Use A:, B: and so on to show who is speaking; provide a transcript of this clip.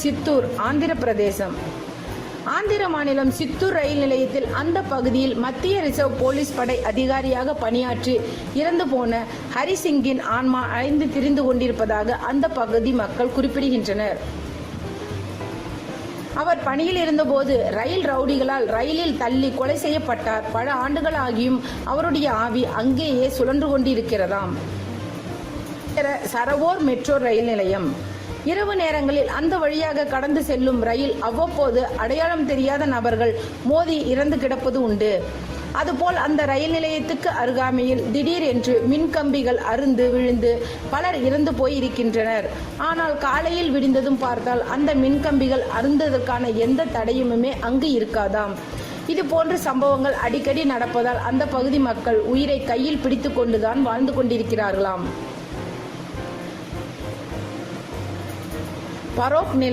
A: சித்தூர், ஆந்திர பிரதேசம். ஆந்திர மாநிலம் சித்தூர் ரயில் நிலையத்தில் அந்த பகுதியில் மத்திய ரிசர்வ் போலீஸ் படை அதிகாரியாக பணியாற்றி இறந்து போன ஹரிசிங்கின் ஆன்மா அலைந்து திரிந்து கொண்டிருப்பதாக அந்த பகுதி மக்கள் குறிப்பிடுகின்றனர். அவர் பணியில் இருந்தபோது ரயில் ரவுடிகளால் ரயிலில் தள்ளி கொலை செய்யப்பட்டார். பல ஆண்டுகளாகியும் அவருடைய ஆவி அங்கேயே சுழன்று கொண்டிருக்கிறதாம். சரவோர் மெட்ரோ ரயில் நிலையம். இரவு நேரங்களில் அந்த வழியாக கடந்து செல்லும் ரயில் அவ்வப்போது அடையாளம் தெரியாத நபர்கள் மோதி இறந்து கிடப்பது உண்டு. அதுபோல் அந்த ரயில் நிலையத்துக்கு அருகாமையில் திடீர் என்று மின்கம்பிகள் அறுந்து விழுந்து பலர் இறந்து போய் இருக்கின்றனர். ஆனால் காலையில் விடிந்ததும் பார்த்தால் அந்த மின்கம்பிகள் அறுந்ததற்கான எந்த தடையுமே அங்கு இருக்காதாம். இது போன்ற சம்பவங்கள் அடிக்கடி நடப்பதால் அந்த பகுதி மக்கள் உயிரை கையில் பிடித்து கொண்டுதான் வாழ்ந்து கொண்டிருக்கிறார்களாம். பரோக் நிலை